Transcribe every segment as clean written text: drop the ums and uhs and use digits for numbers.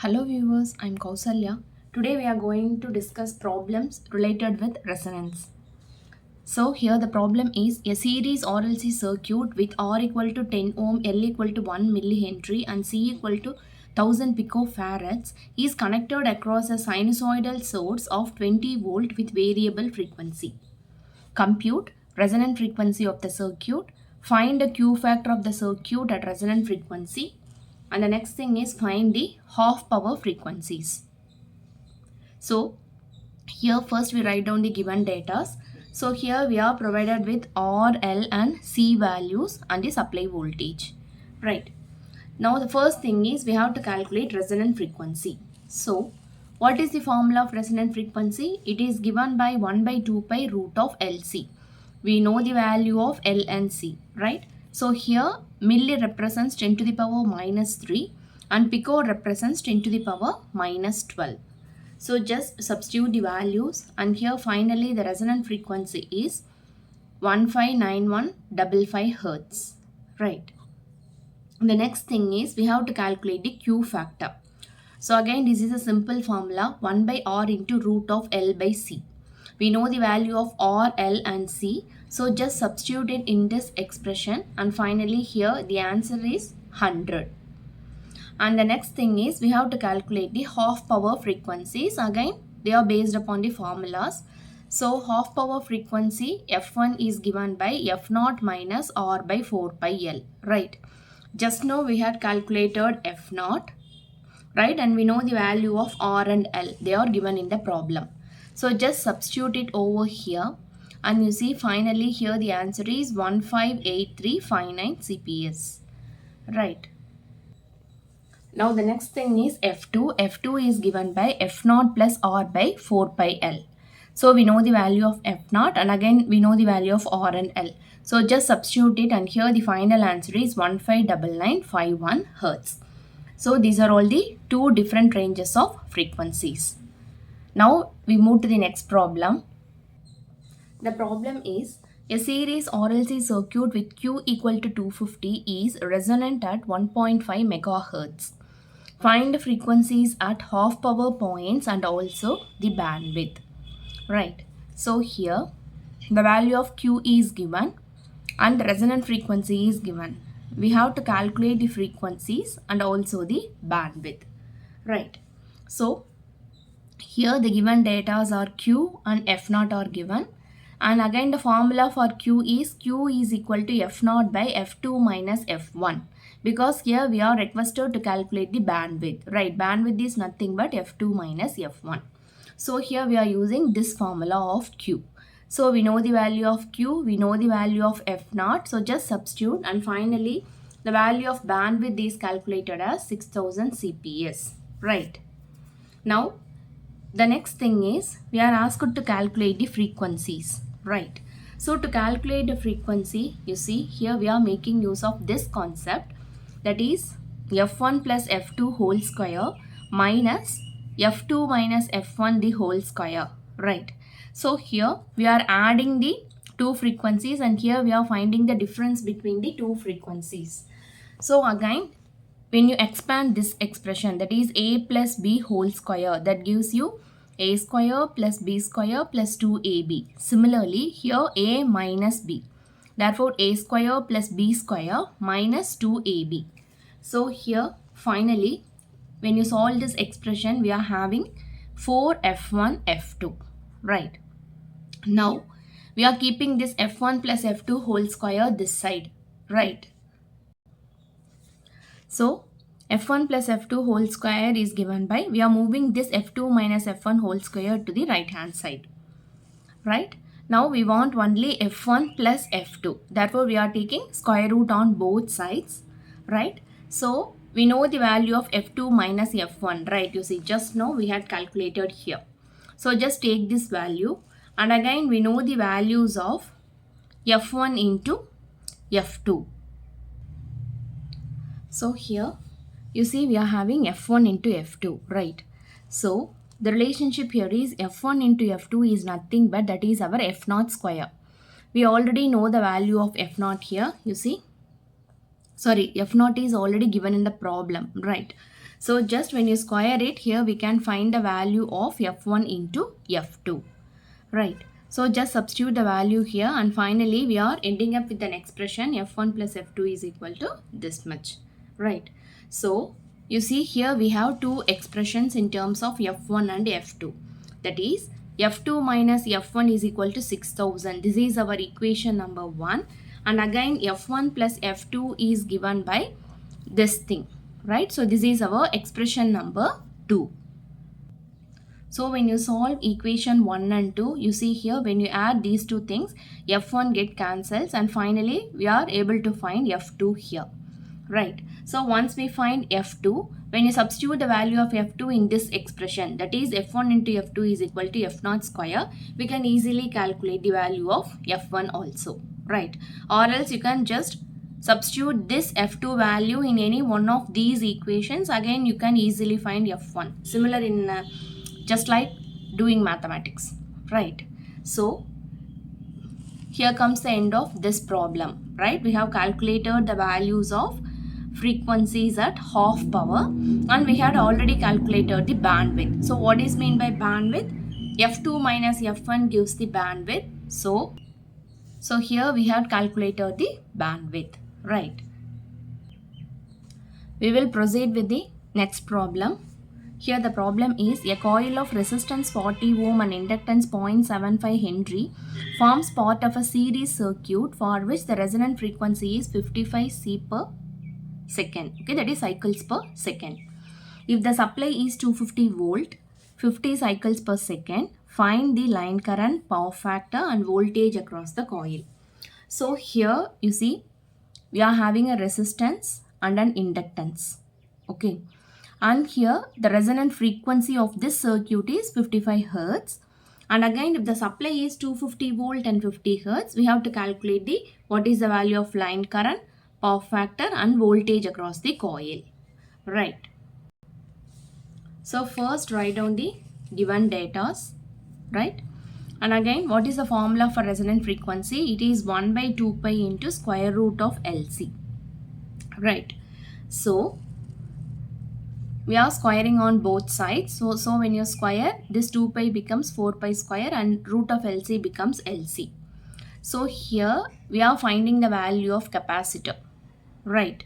Hello viewers, I'm Kausalya. Today we are going to discuss problems related with resonance. So here the problem is a series RLC circuit with R equal to 10 ohm, L equal to 1 millihenry and C equal to 1000 picofarads is connected across a sinusoidal source of 20 volt with variable frequency. Compute resonant frequency of the circuit, find the Q factor of the circuit at resonant frequency, and the next thing is find the half power frequencies. So here first we write down the given data. So here we are provided with R, L and C values and the supply voltage. Right. Now the first thing is we have to calculate resonant frequency. So what is the formula of resonant frequency? It is given by 1 by 2 pi root of LC. We know the value of L and C, right? So here milli represents 10 to the power minus 3 and pico represents 10 to the power minus 12. So just substitute the values and here finally the resonant frequency is 159155 Hertz, right? The next thing is we have to calculate the Q factor. So again this is a simple formula 1 by R into root of L by C. We know the value of R, L and C. So just substitute it in this expression and finally here the answer is 100. And the next thing is we have to calculate the half power frequencies. Again they are based upon the formulas. So half power frequency F1 is given by F0 minus R by 4 pi L, right? Just now we had calculated F0, right? And we know the value of R and L. They are given in the problem. So just substitute it over here. And you see finally here the answer is 158359 CPS. Right. Now the next thing is F2. F2 is given by F0 plus R by 4 pi L. So we know the value of F0 and again we know the value of R and L. So just substitute it and here the final answer is 159951 Hertz. So these are all the two different ranges of frequencies. Now we move to the next problem. The problem is a series RLC circuit with Q equal to 250 is resonant at 1.5 megahertz. Find frequencies at half power points and also the bandwidth. Right. So here the value of Q is given and the resonant frequency is given. We have to calculate the frequencies and also the bandwidth. Right. So here the given data are Q and F0 are given. And again the formula for Q is equal to F0 by F2 minus F1. Because here we are requested to calculate the bandwidth. Right. Bandwidth is nothing but F2 minus F1. So here we are using this formula of Q. So we know the value of Q, we know the value of F0. So just substitute and finally the value of bandwidth is calculated as 6000 CPS. Right. Now the next thing is we are asked to calculate the frequencies. Right. So to calculate the frequency, you see here we are making use of this concept, that is F1 plus F2 whole square minus F2 minus F1 the whole square. Right. So here we are adding the two frequencies and here we are finding the difference between the two frequencies. So again when you expand this expression, that is A plus B whole square, that gives you A square plus B square plus 2AB. Similarly here A minus B. Therefore A square plus B square minus 2AB. So here finally when you solve this expression we are having 4F1 F2. Right. Now we are keeping this F1 plus F2 whole square this side. Right. So F1 plus F2 whole square is given by, we are moving this F2 minus F1 whole square to the right hand side. Right. Now we want only F1 plus F2. Therefore we are taking square root on both sides. Right. So we know the value of F2 minus F1. Right. You see just now we had calculated here. So just take this value and again we know the values of F1 into F2. So here you see we are having F1 into F2, right? So the relationship here is F1 into F2 is nothing but that is our F0 square. We already know the value of F0 here, you see. Sorry, F0 is already given in the problem, right? So just when you square it, here we can find the value of F1 into F2, right? So just substitute the value here, and finally we are ending up with an expression F1 plus F2 is equal to this much, right? So you see here we have two expressions in terms of F1 and F2. That is F2 minus F1 is equal to 6000. This is our equation number 1. And again F1 plus F2 is given by this thing, right? So this is our expression number 2. So when you solve equation 1 and 2, you see here when you add these two things, F1 get cancels, and finally we are able to find F2 here, right? So once we find F2, when you substitute the value of F2 in this expression, that is F1 into F2 is equal to F0 square, we can easily calculate the value of F1 also, right? Or else you can just substitute this F2 value in any one of these equations. Again you can easily find F1. Similar in just like doing mathematics, right? So here comes the end of this problem, right? We have calculated the values of frequencies at half power, and we had already calculated the bandwidth. So what is meant by bandwidth? F2 minus F1 gives the bandwidth. So here we have calculated the bandwidth, right? We will proceed with the next problem. Here the problem is a coil of resistance 40 ohm and inductance 0.75 Henry forms part of a series circuit for which the resonant frequency is 55 C per second. Okay, that is cycles per second. If the supply is 250 volt, 50 cycles per second, find the line current, power factor and voltage across the coil. So here you see we are having a resistance and an inductance. Okay. And here the resonant frequency of this circuit is 55 Hz. And again if the supply is 250 volt and 50 Hz, we have to calculate the what is the value of line current, power factor and voltage across the coil, right? So first write down the given datas, right? And again what is the formula for resonant frequency? It is 1 by 2 pi into square root of LC, right? So we are squaring on both sides. So when you square, this 2 pi becomes 4 pi square and root of LC becomes LC. So here we are finding the value of capacitor, right?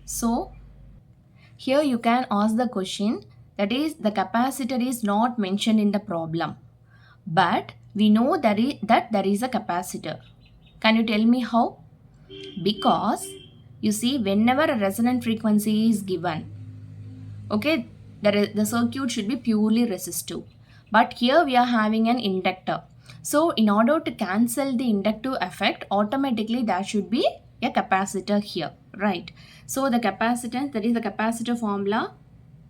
So here you can ask the question, that is the capacitor is not mentioned in the problem, but we know that there is a capacitor. Can you tell me how? Because you see whenever a resonant frequency is given, okay, the circuit should be purely resistive. But here we are having an inductor. So in order to cancel the inductive effect, automatically there should be a capacitor here, right? So the capacitance, that is the capacitor formula,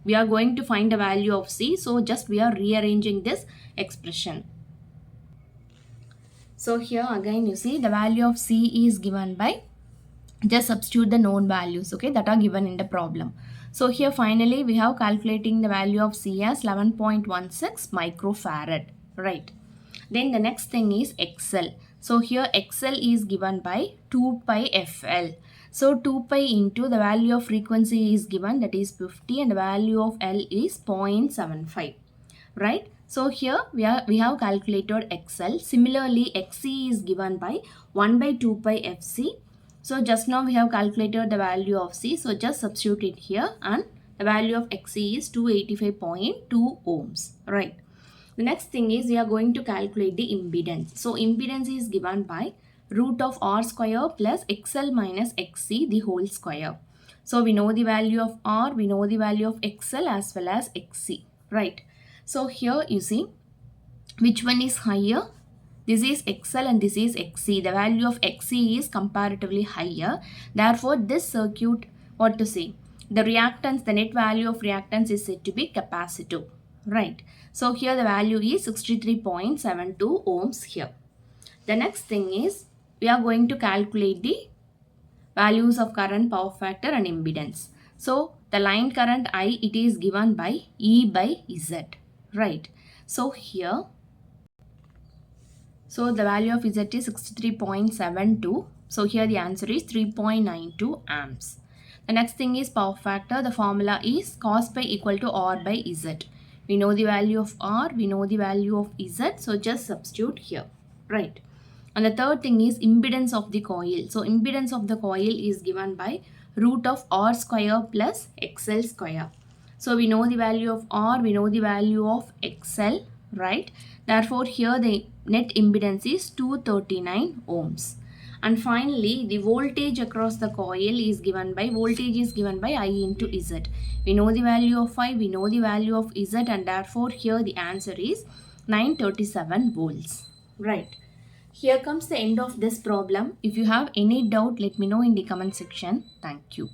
we are going to find the value of C. So just we are rearranging this expression. So here again you see the value of C is given by, just substitute the known values, okay, that are given in the problem. So here finally we have calculating the value of C as 11.16 microfarad, right? Then the next thing is XL. So here XL is given by 2 pi FL. So 2 pi into the value of frequency is given, that is 50, and the value of L is 0.75, right? So here we have calculated XL. Similarly XC is given by 1 by 2 pi FC. So just now we have calculated the value of C. So just substitute it here, and the value of XC is 285.2 ohms, right? The next thing is we are going to calculate the impedance. So impedance is given by root of R square plus XL minus XC the whole square. So we know the value of R, we know the value of XL as well as XC, right? So here you see which one is higher. This is XL and this is XC. The value of XC is comparatively higher. Therefore, this circuit, what to say? The reactance, the net value of reactance is said to be capacitive, right? So here the value is 63.72 ohms here. The next thing is we are going to calculate the values of current, power factor and impedance. So the line current I, it is given by E by Z, right? So here, so the value of Z is 63.72. So here the answer is 3.92 amps. The next thing is power factor. The formula is cos pi equal to R by Z. We know the value of R, we know the value of Z, so just substitute here, right? And the third thing is impedance of the coil. So impedance of the coil is given by root of R square plus XL square. So we know the value of R, we know the value of XL, right? Therefore here the net impedance is 239 ohms. And finally, the voltage across the coil is given by, voltage is given by I into Z. We know the value of I, we know the value of Z, and therefore here the answer is 937 volts. Right. Here comes the end of this problem. If you have any doubt, let me know in the comment section. Thank you.